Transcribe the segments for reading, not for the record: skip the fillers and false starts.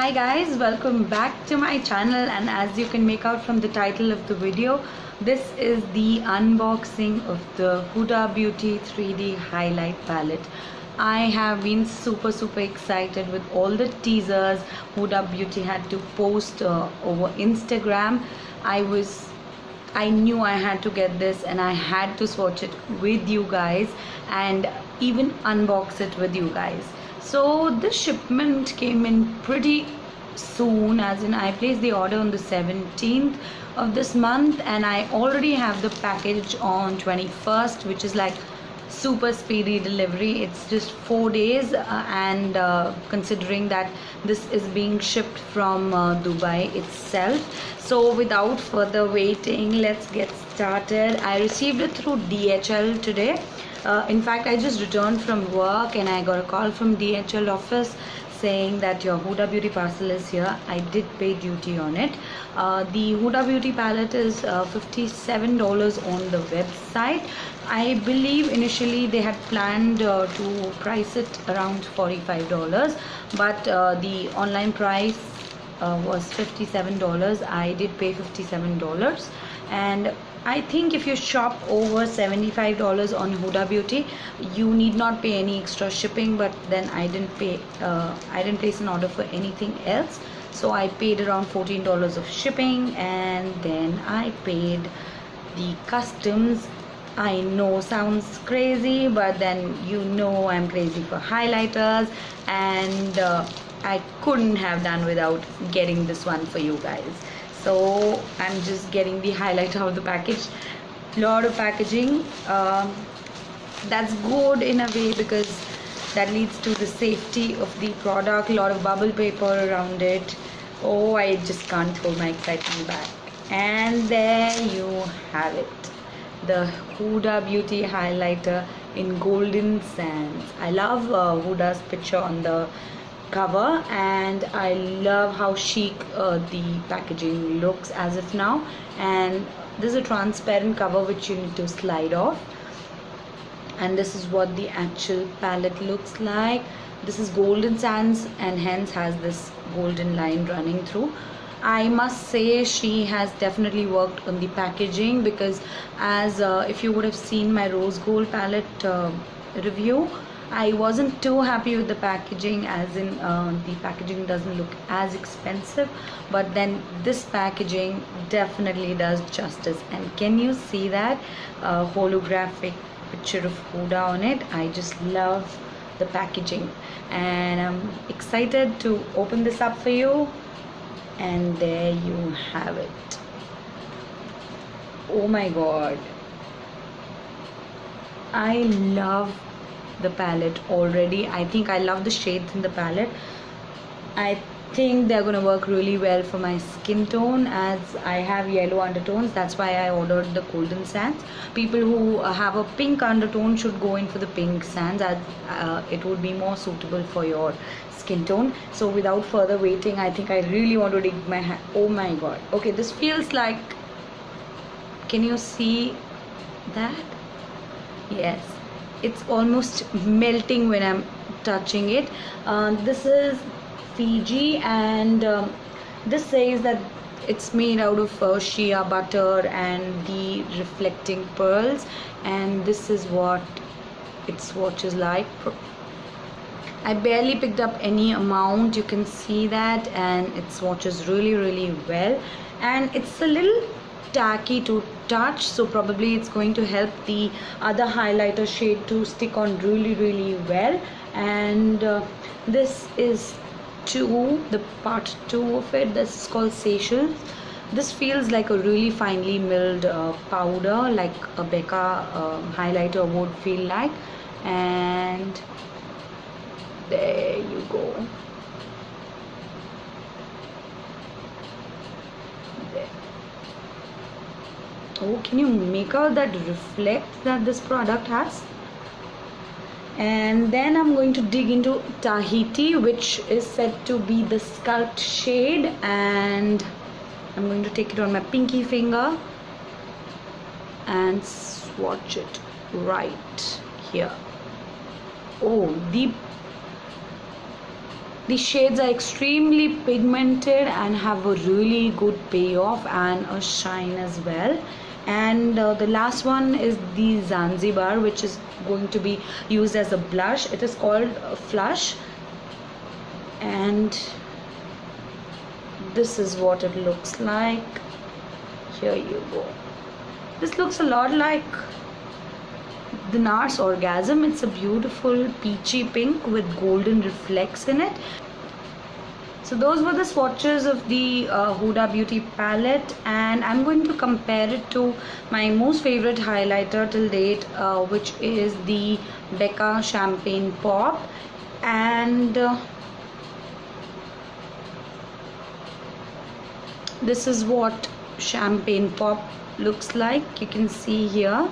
Hi guys, welcome back to my channel, and as you can make out from the title of the video, this is the unboxing of the Huda Beauty 3D highlight palette. I have been super excited with all the teasers Huda Beauty had to post over Instagram. I knew I had to get this and I had to swatch it with you guys and even unbox it with you guys. So this shipment came in pretty soon, as in I placed the order on the 17th of this month and I already have the package on 21st, which is like super speedy delivery. It's just 4 days and considering that this is being shipped from Dubai itself. So without further waiting, let's get started. I received it through DHL today. In fact, I just returned from work and I got a call from DHL office saying that your Huda Beauty parcel is here. I did pay duty on it. The Huda Beauty palette is $57 on the website. I believe initially they had planned to price it around $45, but the online price was $57. I did pay $57, and I think if you shop over $75 on Huda Beauty, you need not pay any extra shipping. But then I didn't place an order for anything else, so I paid around $14 of shipping, and then I paid the customs. I know sounds crazy, but then you know I'm crazy for highlighters, and I couldn't have done without getting this one for you guys. So I'm just getting the highlighter of the package. Lot of packaging. That's good in a way because that leads to the safety of the product. Lot of bubble paper around it. Oh, I just can't hold my excitement back. And there you have it, the Huda Beauty highlighter in golden sands. I love Huda's picture on the cover, and I love how chic the packaging looks as of now. And this is a transparent cover which you need to slide off, and this is what the actual palette looks like. This is golden sands and hence has this golden line running through. I must say she has definitely worked on the packaging, because as if you would have seen my rose gold palette review, I wasn't too happy with the packaging, as in the packaging doesn't look as expensive, but then this packaging definitely does justice. And can you see that holographic picture of Huda on it? I just love the packaging, and I'm excited to open this up for you. And there you have it. Oh my god, I love the palette already. I think I love the shades in the palette. I think they're gonna work really well for my skin tone, as I have yellow undertones. That's why I ordered the golden sands. People who have a pink undertone should go in for the pink sands, as it would be more suitable for your skin tone. So without further waiting, I think I really want to dig my hand. Oh my god. Okay, this feels like, can you see that? Yes, it's almost melting when I'm touching it. This is Fiji, and this says that it's made out of shea butter and the reflecting pearls, and this is what it swatches like. I barely picked up any amount, you can see that, and it swatches really well, and it's a little tacky to touch, so probably it's going to help the other highlighter shade to stick on really well. And this is the part 2 of it. This is called Seychelles. This feels like a really finely milled powder, like a Becca highlighter would feel like. And there you go. There. Oh, can you make out that reflect that this product has? And then I'm going to dig into Tahiti, which is said to be the sculpt shade, and I'm going to take it on my pinky finger and swatch it right here. Oh, the The shades are extremely pigmented and have a really good payoff and a shine as well. And the last one is the Zanzibar, which is going to be used as a blush. It is called Flush, and this is what it looks like. Here you go. This looks a lot like the NARS Orgasm. It's a beautiful peachy pink with golden reflex in it. So those were the swatches of the Huda Beauty palette, and I'm going to compare it to my most favorite highlighter till date, which is the Becca Champagne Pop. And this is what Champagne Pop looks like. You can see here,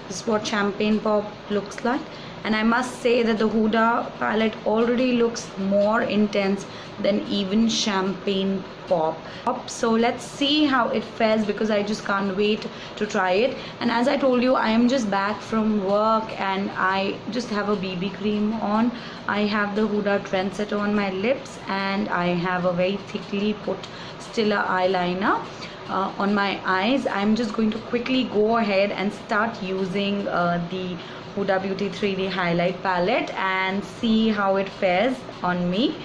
this is what Champagne Pop looks like. And I must say that the Huda palette already looks more intense than even Champagne Pop. So let's see how it fares, because I just can't wait to try it. And as I told you, I am just back from work and I just have a BB cream on. I have the Huda Trendsetter on my lips, and I have a very thickly put Stila eyeliner on my eyes. I'm just going to quickly go ahead and start using the Huda Beauty 3D highlight palette and see how it fares on me.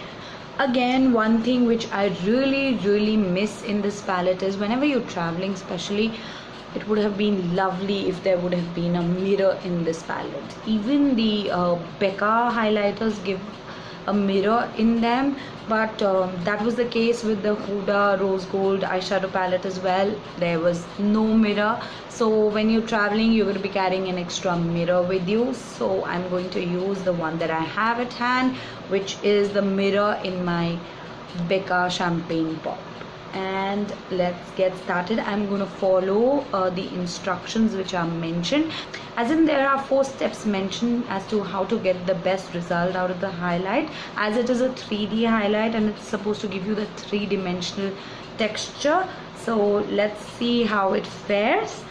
Again, one thing which I really miss in this palette is whenever you're traveling, especially, it would have been lovely if there would have been a mirror in this palette. Even the Becca highlighters give a mirror in them, but that was the case with the Huda Rose Gold eyeshadow palette as well. There was no mirror. So when you're traveling, you're going to be carrying an extra mirror with you. So I'm going to use the one that I have at hand, which is the mirror in my Becca Champagne Pop. And let's get started. I'm going to follow the instructions which are mentioned, as in there are 4 steps mentioned as to how to get the best result out of the highlight, as it is a 3D highlight and it's supposed to give you the 3-dimensional texture. So let's see how it fares.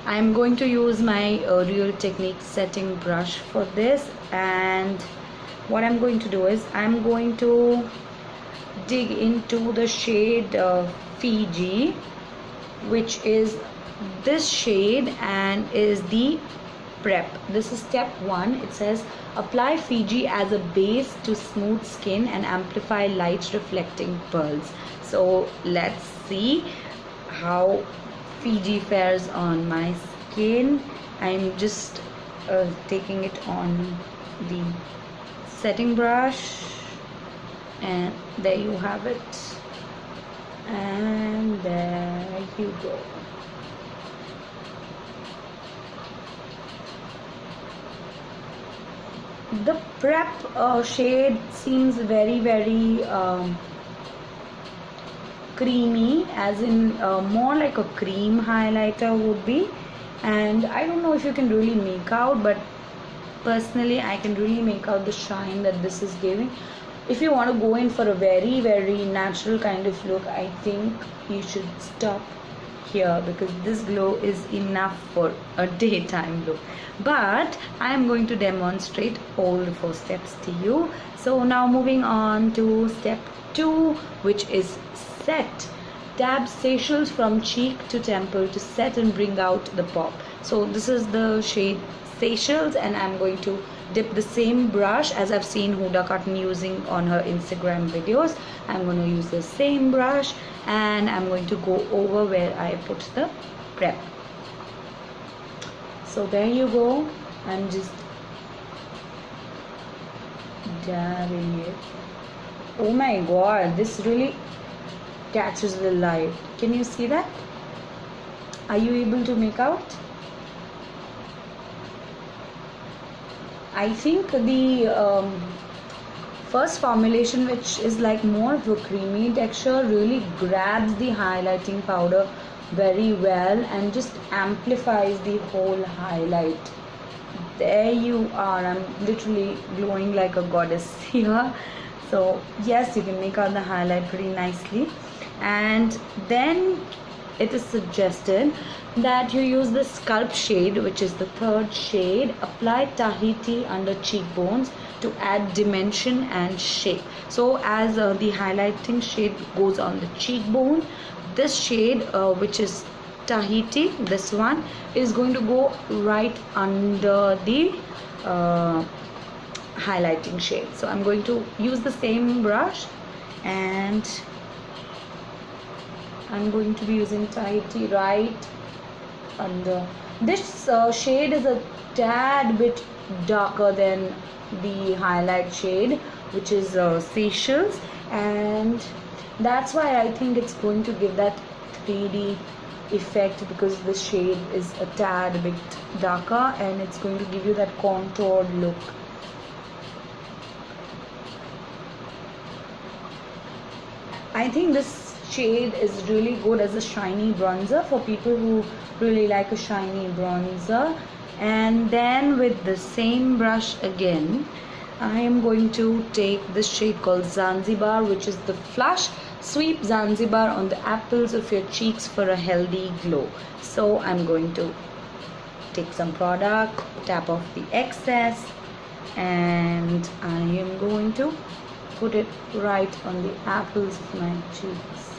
I'm going to use my Real Technique setting brush for this, and what I'm going to do is I'm going to dig into the shade Fiji, which is this shade and is the prep. This is step 1. It says apply Fiji as a base to smooth skin and amplify light reflecting pearls. So let's see how Fiji fares on my skin. I'm just taking it on the setting brush, and there you have it, and there you go. The prep shade seems very creamy, as in more like a cream highlighter would be, and I don't know if you can really make out, but personally I can really make out the shine that this is giving. If you want to go in for a very natural kind of look, I think you should stop here, because this glow is enough for a daytime look. But I am going to demonstrate all the 4 steps to you. So now moving on to step 2, which is set. Dab Seychelles from cheek to temple to set and bring out the pop. So this is the shade Seychelles, and I'm going to dip the same brush as I've seen Huda Cotton using on her Instagram videos. I'm going to use the same brush, and I'm going to go over where I put the prep. So there you go. I'm just dabbing it. Oh my god, this really catches the light. Can you see that? Are you able to make out? I think the first formulation, which is like more of a creamy texture, really grabs the highlighting powder very well and just amplifies the whole highlight. There you are. I'm literally glowing like a goddess here. So yes, you can make out the highlight pretty nicely. And then it is suggested that you use the Sculpt shade, which is the third shade. Apply Tahiti under cheekbones to add dimension and shape. So as the highlighting shade goes on the cheekbone, this shade which is Tahiti, this one is going to go right under the highlighting shade. So I'm going to use the same brush and I'm going to be using Tahiti right under. This shade is a tad bit darker than the highlight shade, which is Seychelles, and that's why I think it's going to give that 3D effect, because this shade is a tad bit darker and it's going to give you that contoured look. I think this shade is really good as a shiny bronzer for people who really like a shiny bronzer. And then with the same brush again, I am going to take this shade called Zanzibar, which is the flush. Sweep Zanzibar on the apples of your cheeks for a healthy glow. So I'm going to take some product, tap off the excess, and I am going to put it right on the apples of my cheeks.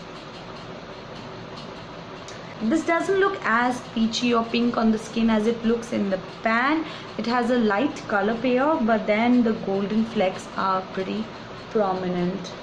This doesn't look as peachy or pink on the skin as it looks in the pan. It has a light color payoff, but then the golden flecks are pretty prominent.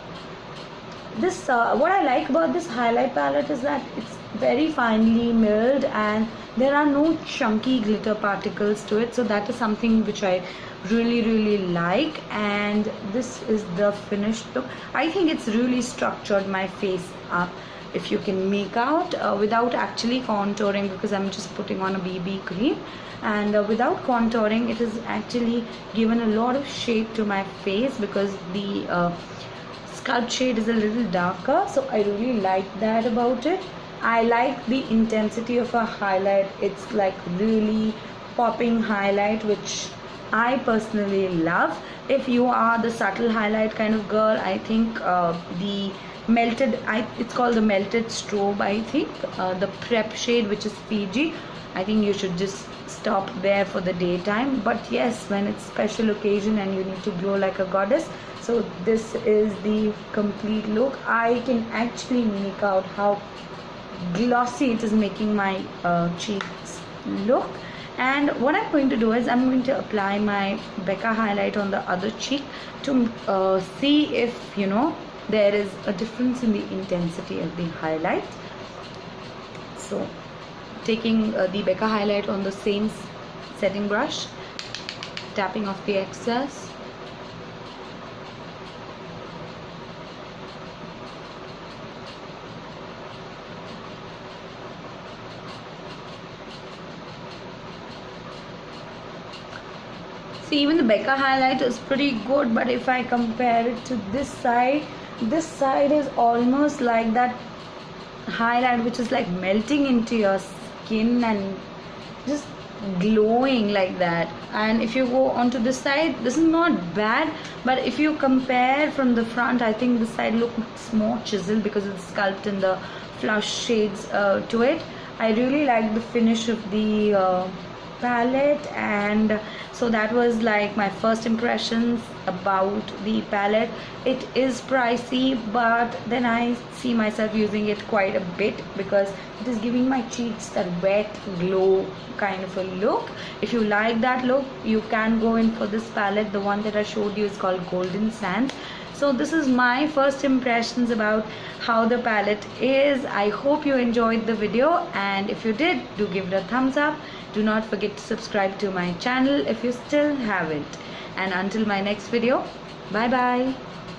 This what I like about this highlight palette is that it's very finely milled and there are no chunky glitter particles to it, so that is something which I really like. And this is the finished look. I think it's really structured my face up, if you can make out, without actually contouring, because I'm just putting on a BB cream, and without contouring it has actually given a lot of shape to my face, because the Sculpt shade is a little darker, so I really like that about it. I like the intensity of a highlight. It's like really popping highlight, which I personally love. If you are the subtle highlight kind of girl, I think the melted, it's called the melted strobe, I think, the prep shade, which is Fiji, I think you should just stop there for the daytime. But yes, when it's special occasion and you need to glow like a goddess, so this is the complete look. I can actually make out how glossy it is making my cheeks look. And what I'm going to do is I'm going to apply my Becca highlight on the other cheek to see if, you know, there is a difference in the intensity of the highlight. So taking the Becca highlight on the same setting brush, tapping off the excess, see, even the Becca highlight is pretty good, but if I compare it to this side is almost like that highlight which is like melting into your skin and just glowing like that. And if you go onto this side, this is not bad, but if you compare from the front, I think this side looks more chiseled because it's Sculpt in the flush shades to it. I really like the finish of the palette, and so that was like my first impressions about the palette. It is pricey, but then I see myself using it quite a bit because it is giving my cheeks that wet glow kind of a look. If you like that look, you can go in for this palette. The one that I showed you is called Golden Sands. So this is my first impressions about how the palette is. I hope you enjoyed the video, and if you did, do give it a thumbs up. Do not forget to subscribe to my channel if you still haven't. And until my next video, bye bye.